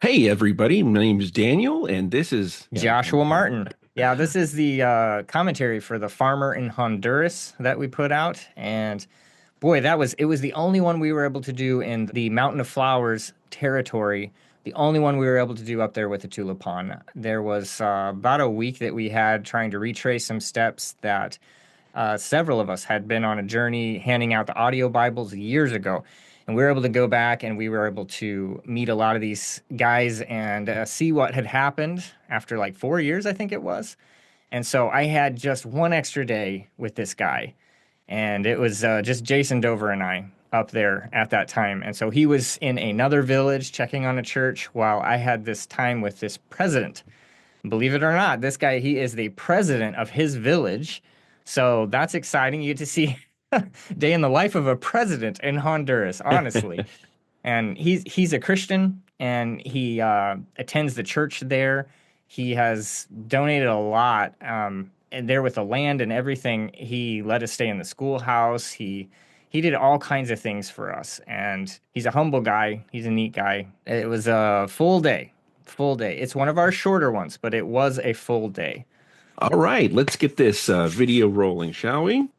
Hey, everybody. My name is Daniel, and this is Joshua Martyn. Yeah, this is the commentary for the Farmer in Honduras that we put out. And boy, it was the only one we were able to do in the Mountain of Flowers territory. The only one we were able to do up there with the Tulipan. There was about a week that we had trying to retrace some steps that several of us had been on a journey handing out the audio Bibles years ago. And we were able to go back and we were able to meet a lot of these guys and see what had happened after like 4 years, I think it was. And so I had just one extra day with this guy. And it was just Jason Dover and I up there at that time. And so he was in another village checking on a church while I had this time with this president. Believe it or not, this guy, he is the president of his village. So that's exciting. You get to see day in the life of a president in Honduras, honestly. And he's a Christian and he attends the church there. He has donated a lot and there with the land and everything. He let us stay in the schoolhouse. He did all kinds of things for us. And he's a humble guy. He's a neat guy. It was a full day. Full day. It's one of our shorter ones, but it was a full day. all right. Let's get this video rolling, shall we?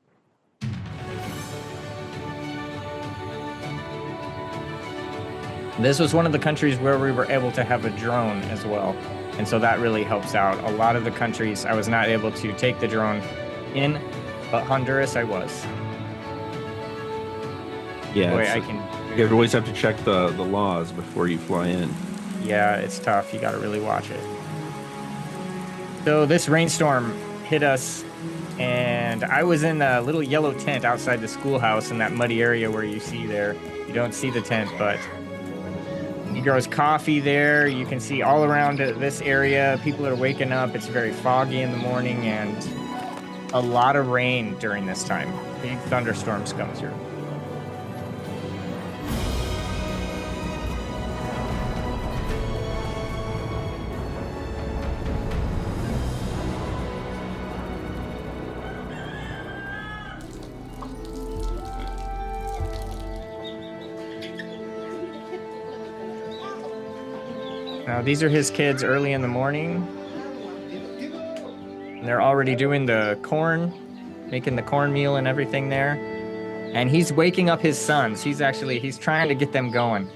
This was one of the countries where we were able to have a drone as well. And so that really helps out. A lot of the countries I was not able to take the drone in, but Honduras I was. Yeah. Boy, I can. You always have to check the laws before you fly in. Yeah, it's tough. You got to really watch it. So this rainstorm hit us, and I was in a little yellow tent outside the schoolhouse in that muddy area where you see there. You don't see the tent, but he grows coffee there. You can see all around this area. People are waking up. It's very foggy in the morning, and a lot of rain during this time. Big thunderstorms come through. Now, these are his kids early in the morning. And they're already doing the corn, making the cornmeal and everything there. And he's waking up his sons. He's trying to get them going.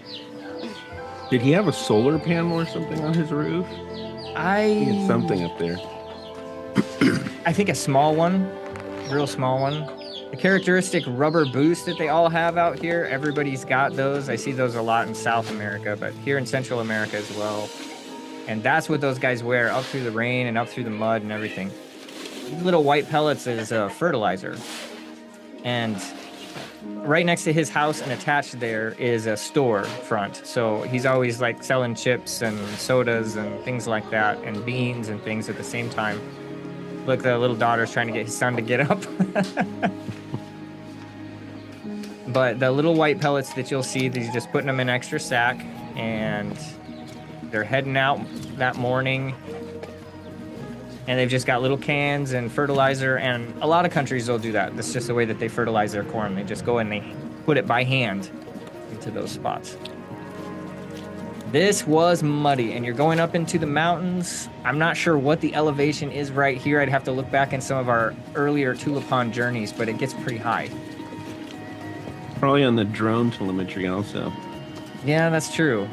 Did he have a solar panel or something on his roof? He had something up there. I think a small one, real small one. The characteristic rubber boots that they all have out here, everybody's got those. I see those a lot in South America, but here in Central America as well. And that's what those guys wear up through the rain and up through the mud and everything. These little white pellets is fertilizer. And right next to his house and attached there is a store front. So he's always like selling chips and sodas and things like that and beans and things at the same time. Look, the little daughter's trying to get his son to get up. But the little white pellets that you'll see, he's just putting them in an extra sack, and they're heading out that morning. And they've just got little cans and fertilizer, and a lot of countries will do that. That's just the way that they fertilize their corn. They just go and they put it by hand into those spots. This was muddy, and you're going up into the mountains. I'm not sure what the elevation is right here. I'd have to look back in some of our earlier Tulipan journeys, but it gets pretty high. Probably on the drone telemetry also. Yeah, that's true.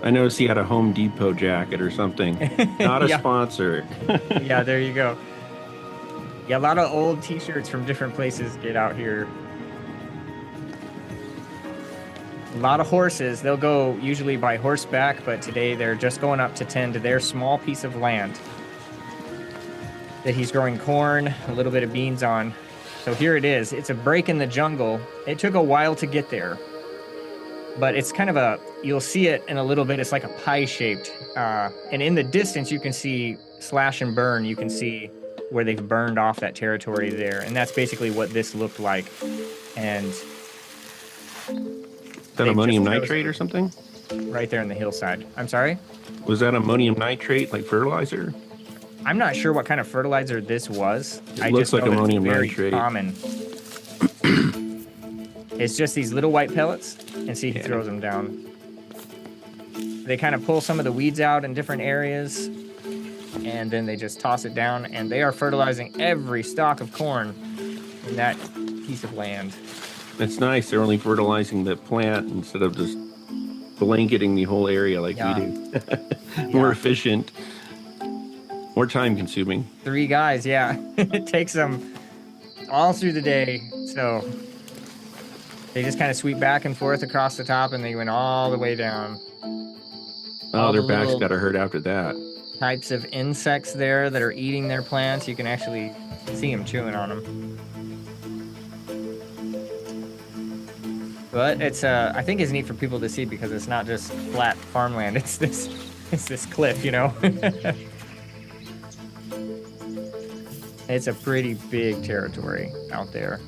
I noticed he had a Home Depot jacket or something. Not a Yeah. sponsor. Yeah, there you go. Yeah, a lot of old t-shirts from different places get out here. A lot of horses. They'll go usually by horseback, but today they're just going up to tend to their small piece of land that he's growing corn, a little bit of beans on. So here it is. It's a break in the jungle. It took a while to get there, but it's kind of you'll see it in a little bit. It's like a pie shaped. And in the distance, you can see slash and burn. You can see where they've burned off that territory there. And that's basically what this looked like. And Is that ammonium nitrate or something? Right there in the hillside. I'm sorry? Was that ammonium nitrate, like fertilizer? I'm not sure what kind of fertilizer this was. It looks like ammonium nitrate. Common. It's just these little white pellets, and see, he throws them down. They kind of pull some of the weeds out in different areas, and then they just toss it down, and they are fertilizing every stalk of corn in that piece of land. That's nice. They're only fertilizing the plant instead of just blanketing the whole area like we do. More efficient, more time consuming. 3 guys, yeah. It takes them all through the day. So they just kind of sweep back and forth across the top, and they went all the way down. Oh, their backs got to hurt after that. Types of insects there that are eating their plants. You can actually see them chewing on them. But it's I think it's neat for people to see because it's not just flat farmland. It's this cliff, you know. It's a pretty big territory out there.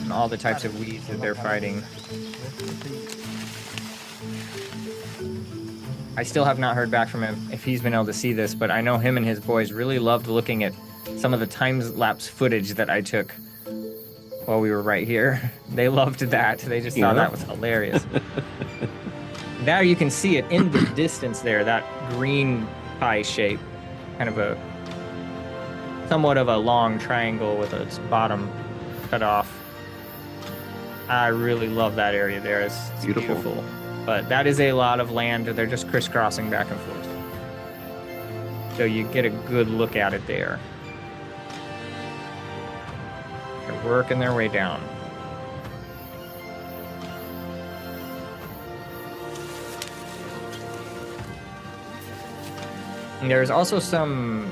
And all the types of weeds that they're fighting. I still have not heard back from him if he's been able to see this, but I know him and his boys really loved looking at some of the time-lapse footage that I took while we were right here. They loved that. They just thought that was hilarious. There you can see it in the distance there, that green pie shape. Kind of a somewhat of a long triangle with its bottom cut off. I really love that area there. It's beautiful. But that is a lot of land. They're just crisscrossing back and forth. So you get a good look at it there. They're working their way down. And there's also some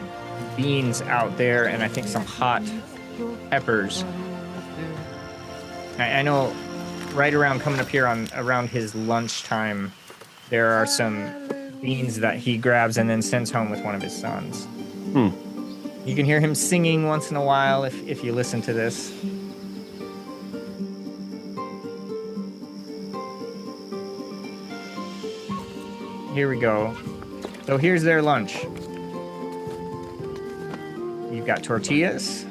beans out there, and I think some hot peppers. I know right around coming up here around his lunchtime, there are some beans that he grabs and then sends home with one of his sons. You can hear him singing once in a while if you listen to this. Here we go. So here's their lunch. You've got tortillas.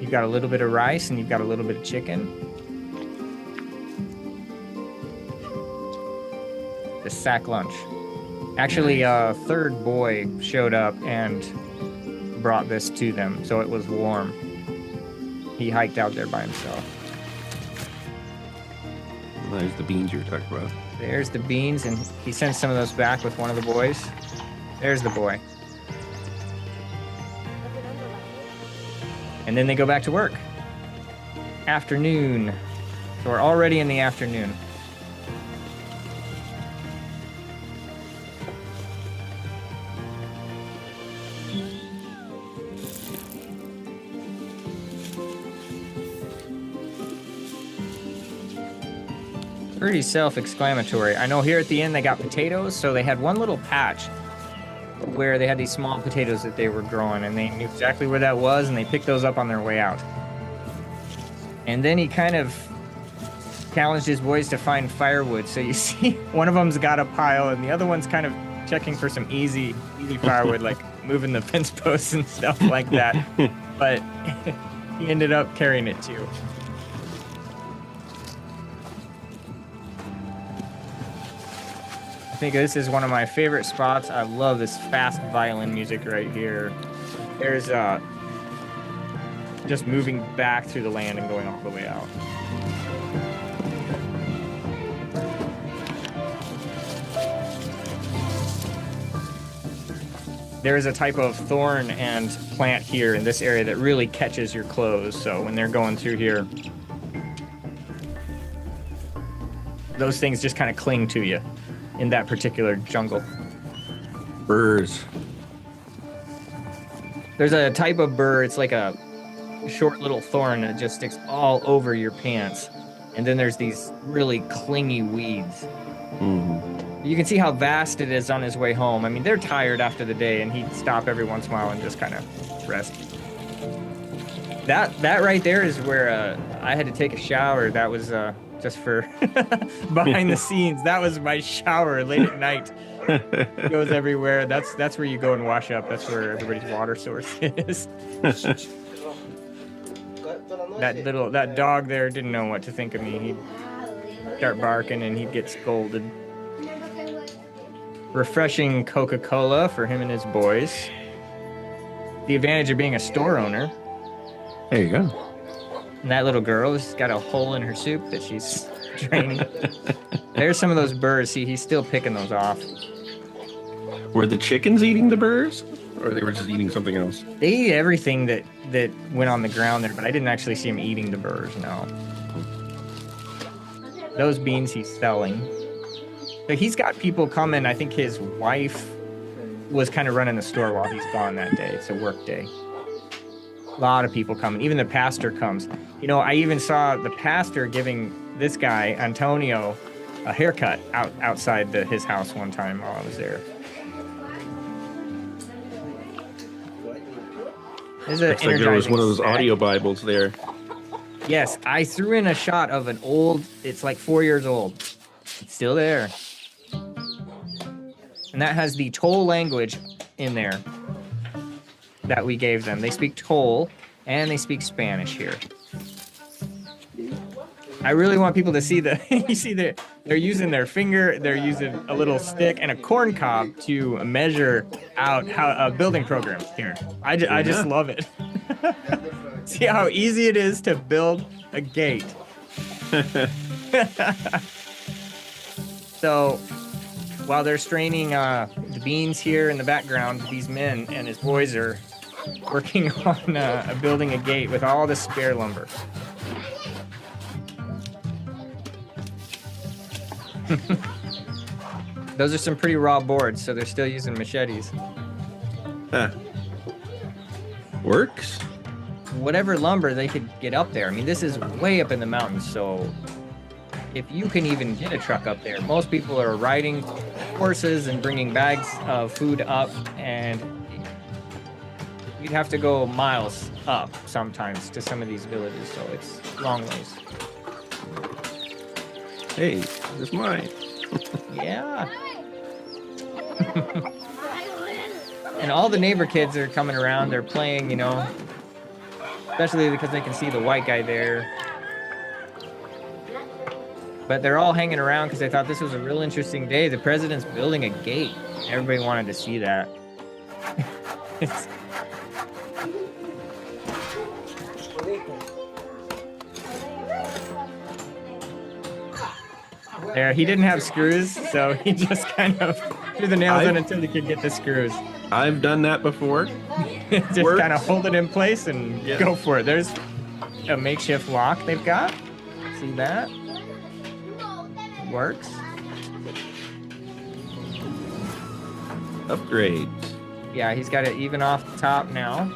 You've got a little bit of rice, and you've got a little bit of chicken. The sack lunch. Actually, a third boy showed up and brought this to them, so it was warm. He hiked out there by himself. There's the beans you were talking about. There's the beans, and he sends some of those back with one of the boys. There's the boy. And then they go back to work. Afternoon. So we're already in the afternoon. Pretty self-explanatory. I know here at the end they got potatoes, so they had one little patch where they had these small potatoes that they were growing, and they knew exactly where that was, and they picked those up on their way out. And then he kind of challenged his boys to find firewood. So you see one of them's got a pile, and the other one's kind of checking for some easy firewood, like moving the fence posts and stuff like that. But he ended up carrying it too. I think this is one of my favorite spots. I love this fast violin music right here. There's just moving back through the land and going all the way out. There is a type of thorn and plant here in this area that really catches your clothes. So when they're going through here, those things just kind of cling to you in that particular jungle. Burrs. There's a type of burr. It's like a short little thorn that just sticks all over your pants. And then there's these really clingy weeds. Mm-hmm. You can see how vast it is on his way home. I mean, they're tired after the day, and he'd stop every once in a while and just kind of rest. That right there is where I had to take a shower. That was just for behind the scenes. That was my shower late at night. It goes everywhere. That's where you go and wash up. That's where everybody's water source is. That dog there didn't know what to think of me. start barking and he'd get scolded. Refreshing Coca-Cola for him and his boys. The advantage of being a store owner. There you go. And that little girl has got a hole in her soup that she's draining. There's some of those burrs. See, he's still picking those off. Were the chickens eating the burrs? Or they were just eating something else? They eat everything that went on the ground there, but I didn't actually see him eating the burrs, no. Those beans he's selling. But he's got people coming. I think his wife was kind of running the store while he's gone that day. It's a work day. A lot of people coming. Even the pastor comes. You know, I even saw the pastor giving this guy, Antonio, a haircut outside his house one time while I was there. Looks like there was one of those audio Bibles there. Yes, I threw in a shot of an old, it's like 4 years old. It's still there. And that has the Toll language in there that we gave them. They speak Toll and they speak Spanish here. I really want people to see you see they're using their finger, they're using a little stick and a corn cob to measure out how a building program here. I just love it. See how easy it is to build a gate. So while they're straining the beans here in the background, these men and his boys are working on building a gate with all the spare lumber. Those are some pretty raw boards, so they're still using machetes. Works. Whatever lumber they could get up there. I mean, this is way up in the mountains, so if you can even get a truck up there, most people are riding horses and bringing bags of food up, and you'd have to go miles up sometimes to some of these villages, so it's long ways. Hey, this is mine. Yeah. And all the neighbor kids are coming around. They're playing, you know, especially because they can see the white guy there. But they're all hanging around because they thought this was a real interesting day. The president's building a gate. Everybody wanted to see that. There, he didn't have screws, so he just kind of threw the nails in until he could get the screws. I've done that before. Just kind of hold it in place and go for it. There's a makeshift lock they've got. See that? It works. Upgrades. Yeah, he's got it even off the top now.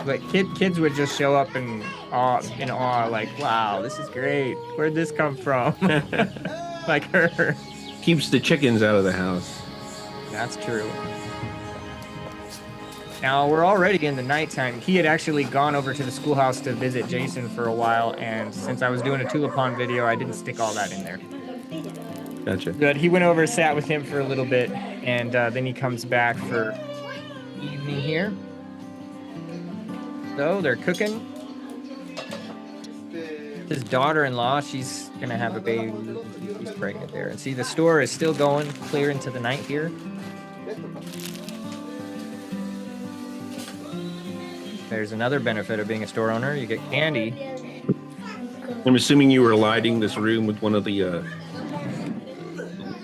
But kids would just show up in awe, like, wow, this is great. Where'd this come from? Like her. Keeps the chickens out of the house. That's true. Now, we're already in the nighttime. He had actually gone over to the schoolhouse to visit Jason for a while, and since I was doing a Tulipon video, I didn't stick all that in there. Gotcha. But he went over, sat with him for a little bit, and then he comes back for evening here. So they're cooking. His daughter-in-law, she's gonna have a baby. She's pregnant there. And see, the store is still going clear into the night here. There's another benefit of being a store owner. You get candy. I'm assuming you were lighting this room with one of the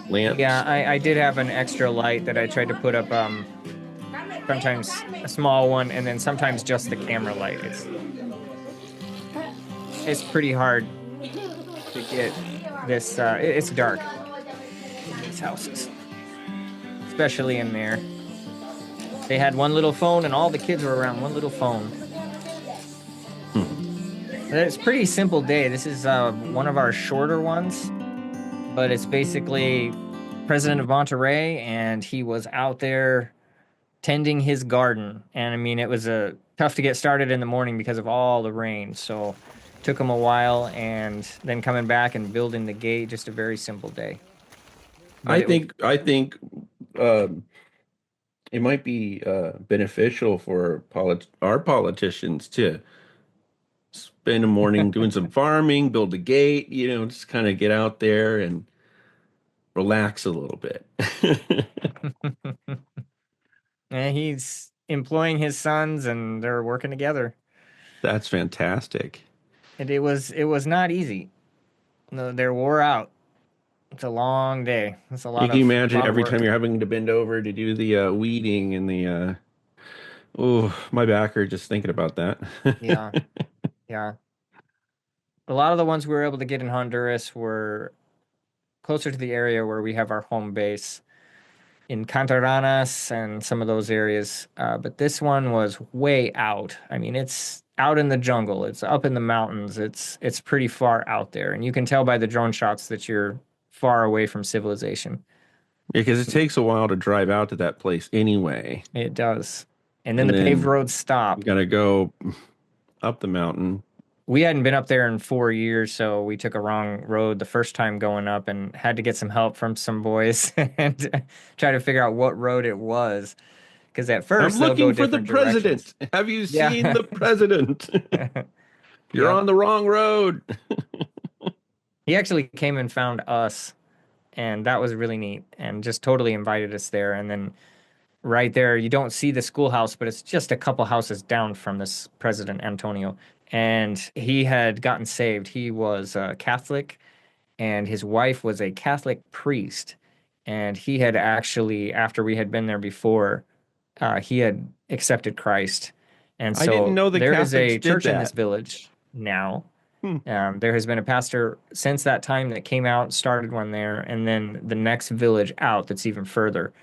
lamps. Yeah, I did have an extra light that I tried to put up. Sometimes a small one, and then sometimes just the camera light. It's pretty hard to get this. It's dark in these houses, especially in there. They had one little phone, and all the kids were around one little phone. It's a pretty simple day. This is one of our shorter ones, but it's basically president of Monterey, and he was out there tending his garden. And I mean, it was tough to get started in the morning because of all the rain. So it took him a while, and then coming back and building the gate, just a very simple day. I think it might be beneficial for our politicians to spend a morning doing some farming, build a gate, just kind of get out there and relax a little bit. And he's employing his sons and they're working together. That's fantastic. And it was not easy. No, they're wore out. It's a long day. It's a You can imagine lot of every time work. you're having to bend over to do the weeding and oh, my backer just thinking about that. Yeah, yeah. A lot of the ones we were able to get in Honduras were closer to the area where we have our home base in Cantaranas and some of those areas. But this one was way out. I mean, it's out in the jungle. It's up in the mountains. It's pretty far out there, and you can tell by the drone shots that you're far away from civilization. Because it takes a while to drive out to that place anyway. It does. And then And the paved then roads you stop. got to go up the mountain. We hadn't been up there in 4 years, so we took a wrong road the first time going up and had to get some help from some boys and try to figure out what road it was. Because at I'm first they'll go looking for the different directions. president. Have you seen Yeah. the president? You're Yep. on the wrong road. He actually came and found us, and that was really neat and just totally invited us there. And then right there, you don't see the schoolhouse, but it's just a couple houses down from this President Antonio. And he had gotten saved. He was Catholic, and his wife was a Catholic priest. And he had actually, after we had been there before, he had accepted Christ. And I didn't so know the there is Catholics a did church in this that. village now. Hmm. There has been a pastor since that time that came out, started one there, and then the next village out that's even further,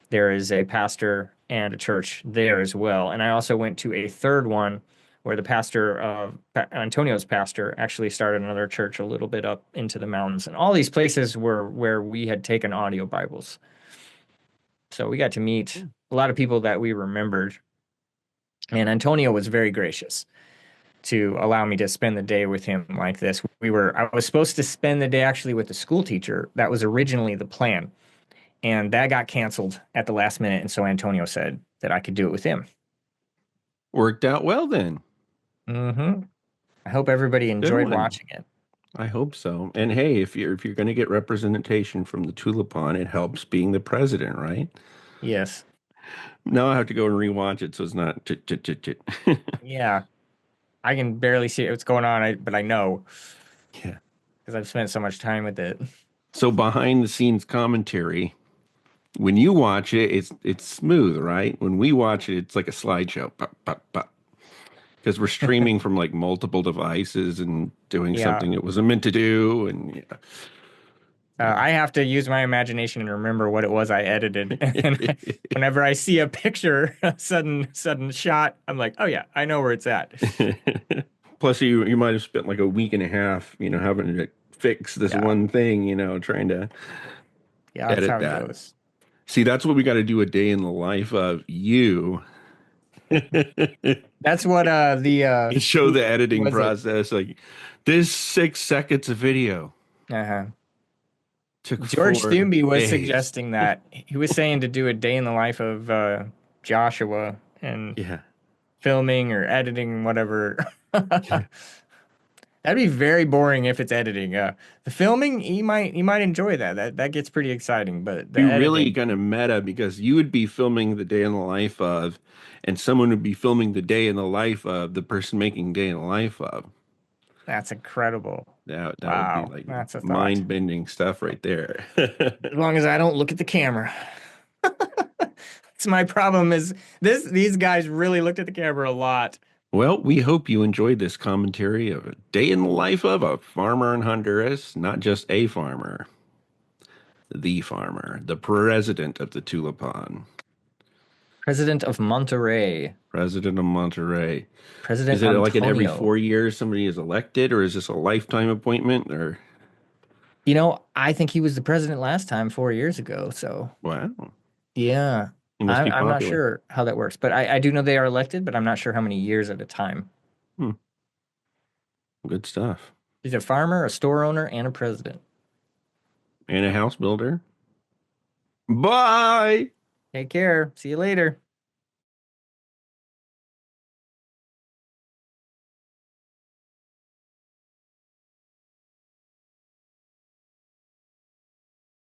there is a pastor and a church there as well. And I also went to a third one where the pastor Antonio's pastor actually started another church a little bit up into the mountains. And all these places were where we had taken audio Bibles. So we got to meet a lot of people that we remembered. And Antonio was very gracious to allow me to spend the day with him like this. I was supposed to spend the day actually with the school teacher. That was originally the plan. And that got canceled at the last minute. And so Antonio said that I could do it with him. Worked out well then. Mm-hmm. I hope everybody Good enjoyed one. watching it. I hope so. And hey, if you're going to get representation from the Tulipan, it helps being the president, right? Yes. Now I have to go and rewatch it so it's not chit chit chit chit. Yeah. I can barely see what's going on, but I know Yeah. because I've spent so much time with it. So behind the scenes commentary, when you watch it, it's smooth, right? When we watch it, it's like a slideshow. Pop, pop, pop. Because we're streaming from like multiple devices and doing Yeah. something it wasn't meant to do. And I have to use my imagination and remember what it was I edited. And yeah. whenever I see a picture, a sudden shot, I'm like, oh yeah, I know where it's at. Plus, you might have spent like a week and a half, having to fix this Yeah. one thing, trying to Yeah, that's edit how it that. goes. See, that's what we got to do a day in the life of you. That's what Show who the editing was it? process. Like this 6 seconds of video Uh-huh. took George 4 Thumby was days. suggesting that. He was saying to do a day in the life of Joshua and Yeah. filming or editing, whatever. Yeah. That'd be very boring if it's editing. The filming, he might enjoy that. That gets pretty exciting, but the Be really editing, kind of meta because you would be filming the day in the life of, and someone would be filming the day in the life of the person making day in the life of. that's incredible. That would be Wow, like that's a thought. mind-bending stuff right there. As long as I don't look at the camera. That's my problem is these guys really looked at the camera a lot. Well, we hope you enjoyed this commentary of a day in the life of a farmer in Honduras, not just a farmer, the farmer, the president of the Tulipan, President of Monterey, president of Monterey. Is President it like in every Antonio. 4 years somebody is elected, or is this a lifetime appointment? Or I think he was the president last time 4 years ago. So wow, yeah, he must I'm be I'm not popular. sure how that works, but I do know they are elected, but I'm not sure how many years at a time. Hmm, good stuff. He's a farmer, a store owner, and a president. And a house builder. Bye. Take care. See you later.